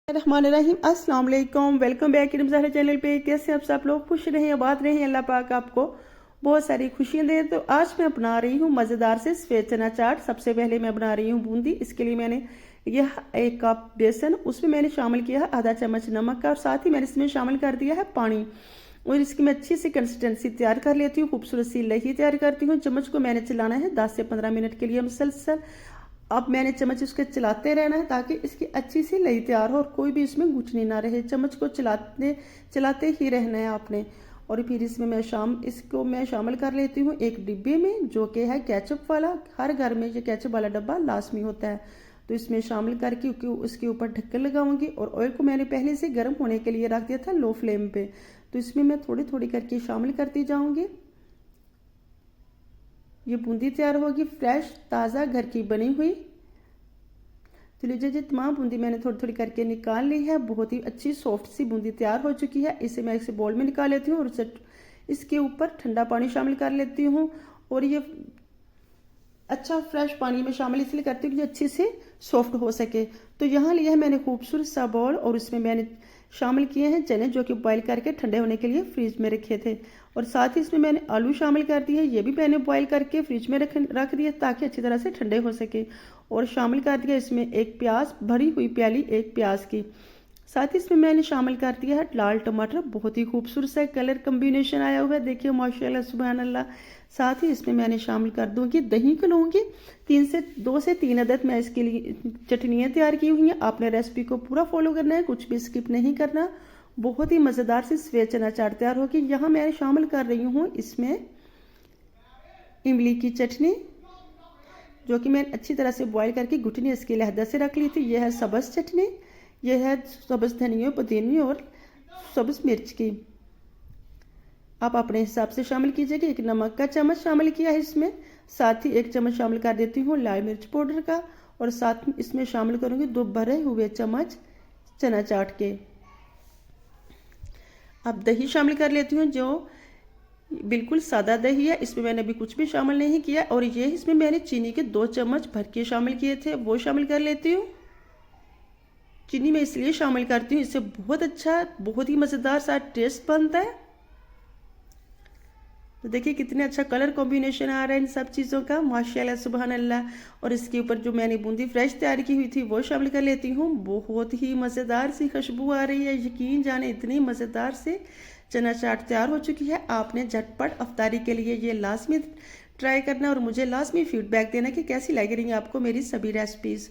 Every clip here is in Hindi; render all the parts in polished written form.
रहमान रहीम अस्सलाम वालेकुम। Welcome back to Zahra channel पे। कैसे आप सब लोग खुश रहें, आबाद रहें, अल्लाह पाक आपको बहुत सारी खुशियां दे। तो आज मैं बना रही हूँ मज़ेदार से सफ़ेद चना चाट। सबसे पहले मैं बना रही हूँ बूंदी। इसके लिए मैंने यह 1 कप बेसन, उसमें मैंने शामिल किया है आधा चम्मच नमक का, और साथ ही मैंने इसमें शामिल कर दिया है पानी। और इसकी मैं अच्छी सी कंसिस्टेंसी तैयार कर लेती हूँ, खूबसूरत सी लही तैयार करती हूँ। चम्मच को मैंने चलाना है 10 से 15 मिनट के लिए मुसलसल। अब मैंने चम्मच उसके चलाते रहना है ताकि इसकी अच्छी सी लई तैयार हो और कोई भी इसमें गुठनी ना रहे। चम्मच को चलाते ही रहना है आपने। और फिर इसमें इसको मैं शामिल कर लेती हूँ एक डिब्बे में, जो कि है केचप वाला। हर घर में ये केचप वाला डब्बा लाजमी होता है। तो इसमें शामिल करके उसके ऊपर ढक्कन लगाऊंगी। और ऑयल को मैंने पहले से गर्म होने के लिए रख दिया था लो फ्लेम पे। तो इसमें मैं थोड़ी थोड़ी करके शामिल करती जाऊंगी। ये बूंदी तैयार होगी फ्रेश ताज़ा घर की बनी हुई। तो लीजिए जी, तमाम बूंदी मैंने थोड़ी थोड़ी करके निकाल ली है। बहुत ही अच्छी सॉफ्ट सी बूंदी तैयार हो चुकी है। इसे मैं इसे बोल में निकाल लेती हूँ और इसके ऊपर ठंडा पानी शामिल कर लेती हूँ। और ये अच्छा फ्रेश पानी में शामिल इसलिए करती हूँ कि अच्छी से सॉफ्ट हो सके। तो यहाँ लिया है मैंने खूबसूरत सा बॉल, और उसमें मैंने शामिल किए हैं चने, जो कि बॉईल करके ठंडे होने के लिए फ्रिज में रखे थे। और साथ ही इसमें मैंने आलू शामिल कर दिए। ये भी मैंने बॉईल करके फ्रिज में रख दिए ताकि अच्छी तरह से ठंडे हो सके। और शामिल कर दिया इसमें एक प्याज, भरी हुई प्याली एक प्याज की। साथ ही इसमें मैंने शामिल कर दिया है लाल टमाटर। बहुत ही खूबसूरत सा कलर कम्बिनेशन आया हुआ है, देखिए माशाल्लाह सुबहान अल्लाह। साथ ही इसमें मैंने शामिल कर दूंगी दही को लूँगी 2 से 3 अदद। मैं इसके लिए चटनियाँ तैयार की हुई हैं। आपने रेसिपी को पूरा फॉलो करना है, कुछ भी स्किप नहीं करना। बहुत ही मज़ेदार से सफ़ेद चना चाट तैयार होगी। यहाँ मैं शामिल कर रही हूँ इसमें इमली की चटनी, जो कि मैंने अच्छी तरह से बॉईल करके घुटनी इसकी लहदा से रख ली थी। यह है सब्ज़ चटनी, यह है सब्ज़ धनिया, पुदीने और सब्ज़ मिर्च की। आप अपने हिसाब से शामिल कीजिएगा। एक नमक का चम्मच शामिल किया है इसमें। साथ ही 1 चम्मच शामिल कर देती हूँ लाल मिर्च पाउडर का। और साथ में इसमें शामिल करूँगी 2 भरे हुए चम्मच चना चाट के। अब दही शामिल कर लेती हूँ, जो बिल्कुल सादा दही है। इसमें मैंने अभी कुछ भी शामिल नहीं किया। और ये इसमें मैंने चीनी के 2 चम्मच भर के शामिल किए थे, वो शामिल कर लेती हूँ। चीनी मैं इसलिए शामिल करती हूँ, इससे बहुत अच्छा, बहुत ही मज़ेदार सा टेस्ट बनता है। तो देखिए कितने अच्छा कलर कॉम्बिनेशन आ रहा है इन सब चीज़ों का, माशाल्लाह सुबहान अल्लाह। और इसके ऊपर जो मैंने बूंदी फ्रेश तैयार की हुई थी वो शामिल कर लेती हूँ। बहुत ही मज़ेदार सी खुशबू आ रही है, यकीन जाने इतनी मज़ेदार से चना चाट तैयार हो चुकी है। आपने झटपट अफ्तारी के लिए ये लाजमी ट्राई करना और मुझे लाजमी फीडबैक देना कि कैसी लग रही हैं आपको मेरी सभी रेसिपीज़।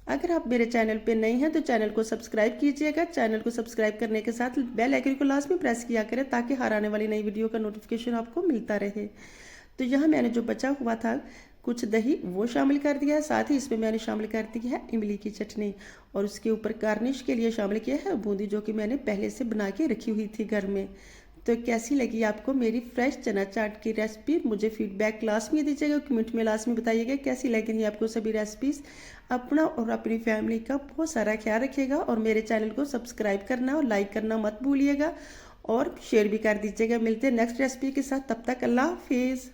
अगर आप मेरे चैनल पे नए हैं तो चैनल को सब्सक्राइब कीजिएगा। चैनल को सब्सक्राइब करने के साथ बेल आइकन को लाजमी प्रेस किया करें ताकि हर आने वाली नई वीडियो का नोटिफिकेशन आपको मिलता रहे। तो यहाँ मैंने जो बचा हुआ था कुछ दही, वो शामिल कर दिया है। साथ ही इसमें मैंने शामिल कर दी है इमली की चटनी। और उसके ऊपर गार्निश के लिए शामिल किया है बूंदी, जो कि मैंने पहले से बना के रखी हुई थी घर में। तो कैसी लगी आपको मेरी फ्रेश चना चाट की रेसिपी? मुझे फीडबैक लाजमी दीजिएगा, कमेंट में लाजमी बताइएगा कैसी लग रही है आपको सभी रेसिपीज़। अपना और अपनी फैमिली का बहुत सारा ख्याल रखिएगा। और मेरे चैनल को सब्सक्राइब करना और लाइक करना मत भूलिएगा, और शेयर भी कर दीजिएगा। मिलते हैं नेक्स्ट रेसिपी के साथ, तब तक अल्लाह हाफिज़।